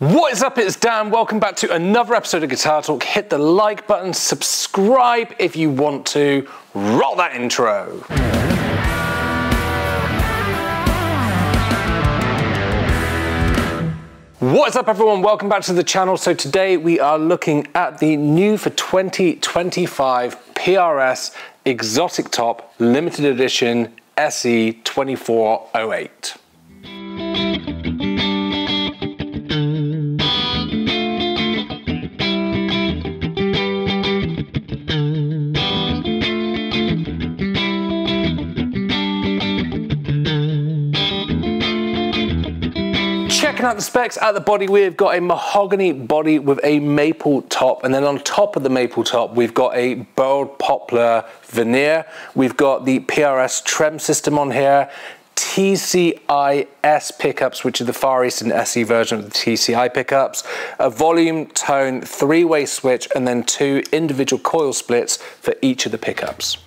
What is up, it's Dan. Welcome back to another episode of Guitar Talk. Hit the like button, subscribe if you want to. Roll that intro. What's up everyone, welcome back to the channel. So today we are looking at the new for 2025 PRS Exotic Top Limited Edition SE 2408. Checking out the specs at the body, we've got a mahogany body with a maple top, and then on top of the maple top we've got a Burl poplar veneer. We've got the PRS trem system on here, TCI-S pickups, which are the Far Eastern SE version of the TCI pickups, a volume, tone, three-way switch, and then two individual coil splits for each of the pickups.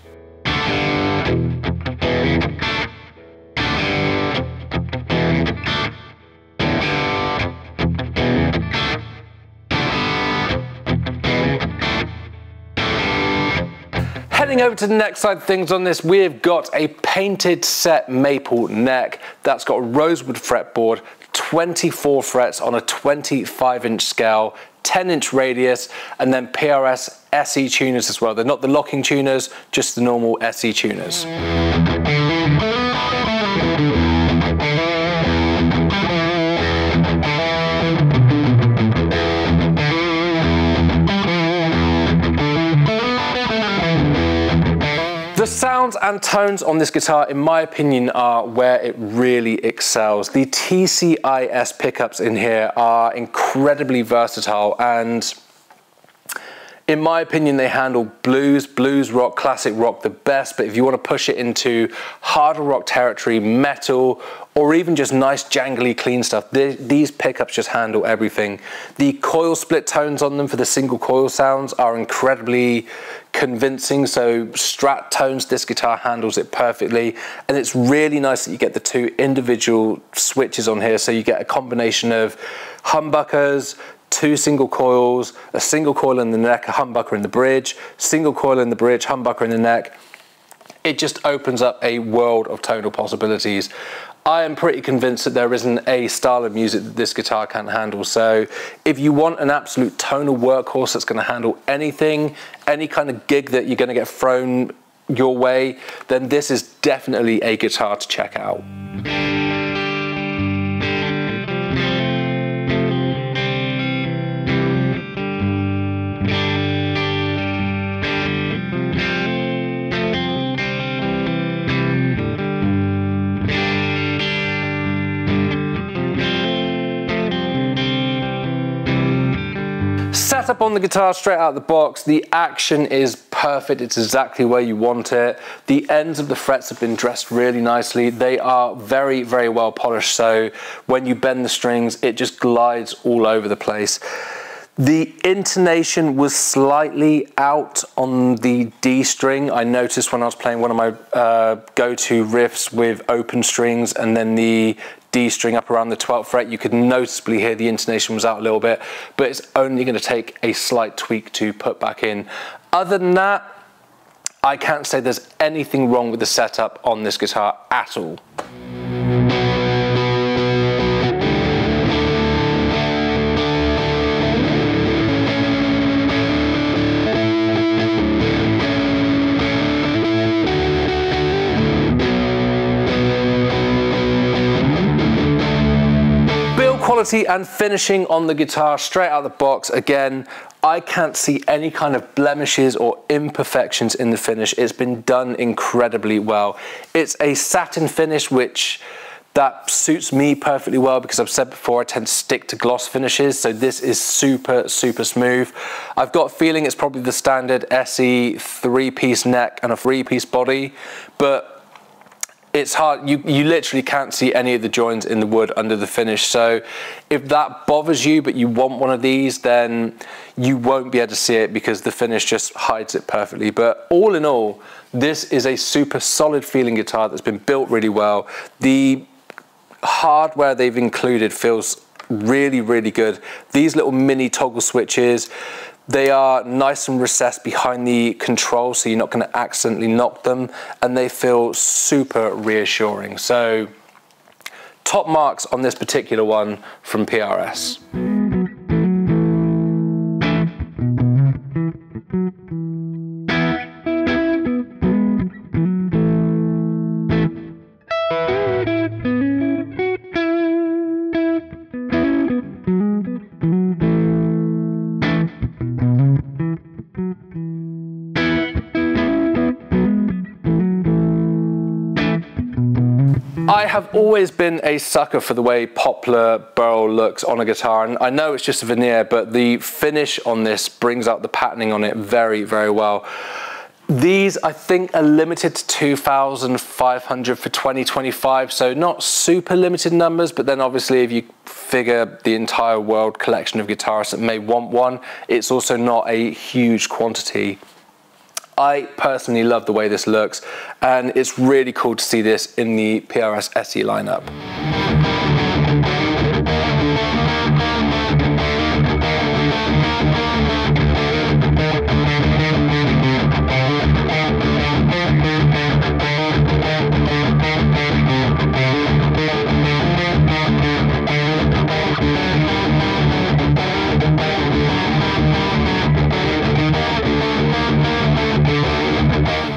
Heading over to the next side of things on this, we've got a painted set maple neck that's got a rosewood fretboard, 24 frets on a 25-inch scale, 10-inch radius, and then PRS SE tuners as well. They're not the locking tuners, just the normal SE tuners. The sounds and tones on this guitar, in my opinion, are where it really excels. The TCI-S pickups in here are incredibly versatile, and in my opinion, they handle blues, rock, classic rock the best, but if you want to push it into harder rock territory, metal, or even just nice jangly clean stuff, these pickups just handle everything. The coil split tones on them for the single coil sounds are incredibly convincing, so Strat tones, this guitar handles it perfectly, and it's really nice that you get the two individual switches on here, so you get a combination of humbuckers, two single coils, a single coil in the neck, a humbucker in the bridge, single coil in the bridge, humbucker in the neck. It just opens up a world of tonal possibilities. I am pretty convinced that there isn't a style of music that this guitar can't handle. So if you want an absolute tonal workhorse that's going to handle anything, any kind of gig that you're going to get thrown your way, then this is definitely a guitar to check out. Setup on the guitar straight out of the box, the action is perfect. It's exactly where you want it. The ends of the frets have been dressed really nicely. They are very, very well polished, so when you bend the strings, it just glides all over the place. The intonation was slightly out on the D string. I noticed when I was playing one of my go-to riffs with open strings and then the D string up around the 12th fret, you could noticeably hear the intonation was out a little bit, but it's only going to take a slight tweak to put back in. Other than that, I can't say there's anything wrong with the setup on this guitar at all. Quality and finishing on the guitar straight out of the box, again, I can't see any kind of blemishes or imperfections in the finish. It's been done incredibly well. It's a satin finish, which that suits me perfectly well because I've said before I tend to stick to gloss finishes, so this is super smooth. I've got a feeling it's probably the standard SE 3-piece neck and a 3-piece body, but it's hard, you literally can't see any of the joins in the wood under the finish. So if that bothers you, but you want one of these, then you won't be able to see it because the finish just hides it perfectly. But all in all, this is a super solid feeling guitar that's been built really well. The hardware they've included feels really, really good. These little mini toggle switches, they are nice and recessed behind the control, so you're not going to accidentally knock them, and they feel super reassuring. So top marks on this particular one from PRS. I have always been a sucker for the way Poplar Burl looks on a guitar, and I know it's just a veneer, but the finish on this brings out the patterning on it very, very well. These, I think, are limited to 2,500 for 2025, so not super limited numbers, but then obviously if you figure the entire world collection of guitarists that may want one, it's also not a huge quantity. I personally love the way this looks, and it's really cool to see this in the PRS SE lineup.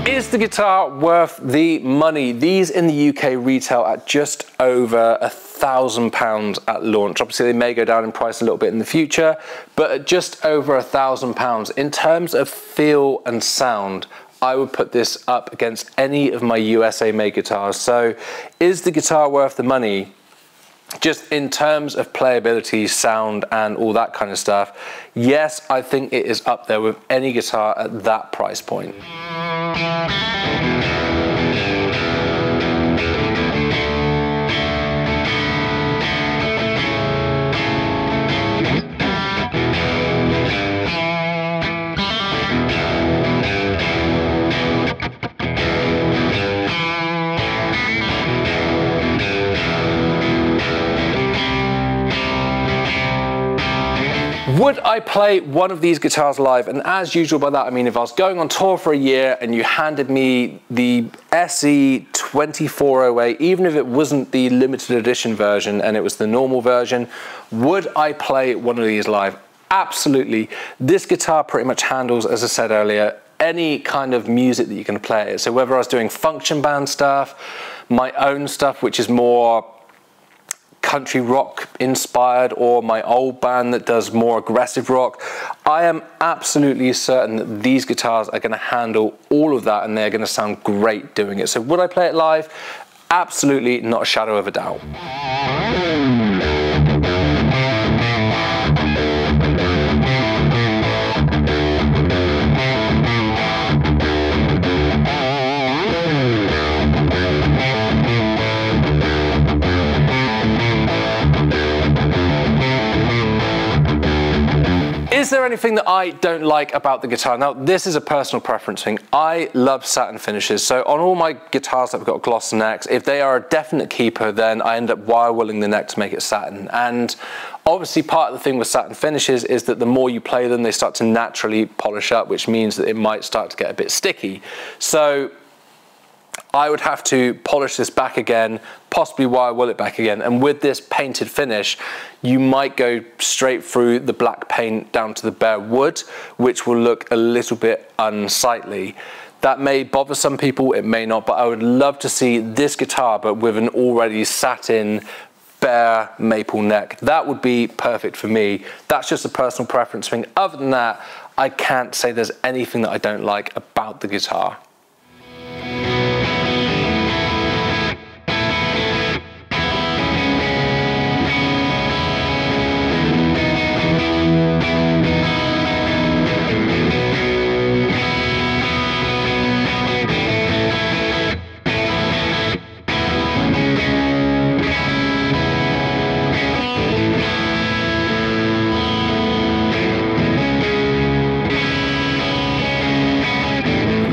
Is the guitar worth the money? These in the UK retail at just over £1,000 at launch. Obviously they may go down in price a little bit in the future, but at just over £1,000, in terms of feel and sound, I would put this up against any of my USA made guitars. So is the guitar worth the money? Just in terms of playability, sound, and all that kind of stuff, yes, I think it is up there with any guitar at that price point. Would I play one of these guitars live? And as usual by that, I mean, if I was going on tour for a year and you handed me the SE 2408, even if it wasn't the limited edition version and it was the normal version, would I play one of these live? Absolutely. This guitar pretty much handles, as I said earlier, any kind of music that you can play it. So whether I was doing function band stuff, my own stuff, which is more country rock inspired, or my old band that does more aggressive rock, I am absolutely certain that these guitars are going to handle all of that and they're going to sound great doing it. So would I play it live? Absolutely, not a shadow of a doubt. Is there anything that I don't like about the guitar? Now, this is a personal preference thing. I love satin finishes. So on all my guitars that have got gloss necks, if they are a definite keeper, then I end up wire wooling the neck to make it satin. And obviously part of the thing with satin finishes is that the more you play them, they start to naturally polish up, which means that it might start to get a bit sticky. So I would have to polish this back again, possibly wire wool it back again. And with this painted finish, you might go straight through the black paint down to the bare wood, which will look a little bit unsightly. That may bother some people, it may not, but I would love to see this guitar, but with an already satin bare maple neck. That would be perfect for me. That's just a personal preference thing. Other than that, I can't say there's anything that I don't like about the guitar.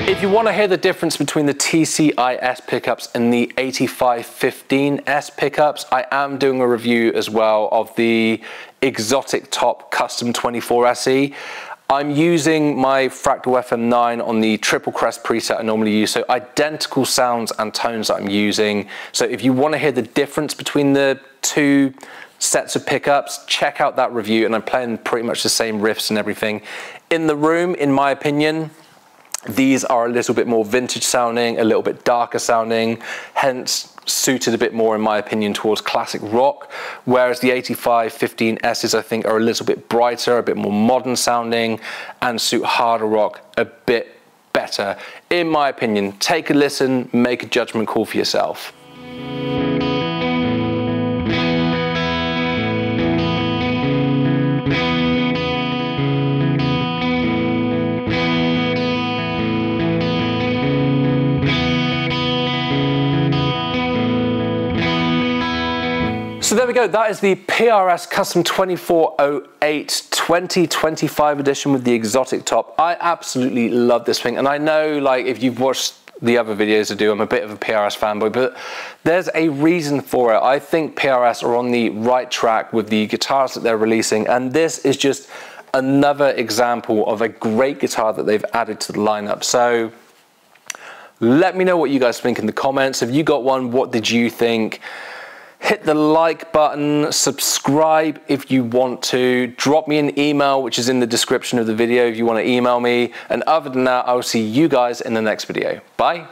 If you want to hear the difference between the TCIS pickups and the 8515S pickups, I am doing a review as well of the Exotic Top Custom 24 SE. I'm using my Fractal FM9 on the triple crest preset I normally use, so identical sounds and tones that I'm using. So if you want to hear the difference between the two sets of pickups, check out that review, and I'm playing pretty much the same riffs and everything. In the room, in my opinion, these are a little bit more vintage sounding, a little bit darker sounding, hence suited a bit more, in my opinion, towards classic rock, whereas the 8515S's, I think, are a little bit brighter, a bit more modern sounding, and suit harder rock a bit better, in my opinion. Take a listen, make a judgment call for yourself. So there we go, that is the PRS Custom 2408 2025 edition with the Exotic Top. I absolutely love this thing, and I know, like, if you've watched the other videos I do, I'm a bit of a PRS fanboy, but there's a reason for it. I think PRS are on the right track with the guitars that they're releasing, and this is just another example of a great guitar that they've added to the lineup. So let me know what you guys think in the comments. Have you got one? What did you think? Hit the like button, subscribe if you want to, drop me an email, which is in the description of the video if you want to email me. And other than that, I will see you guys in the next video. Bye.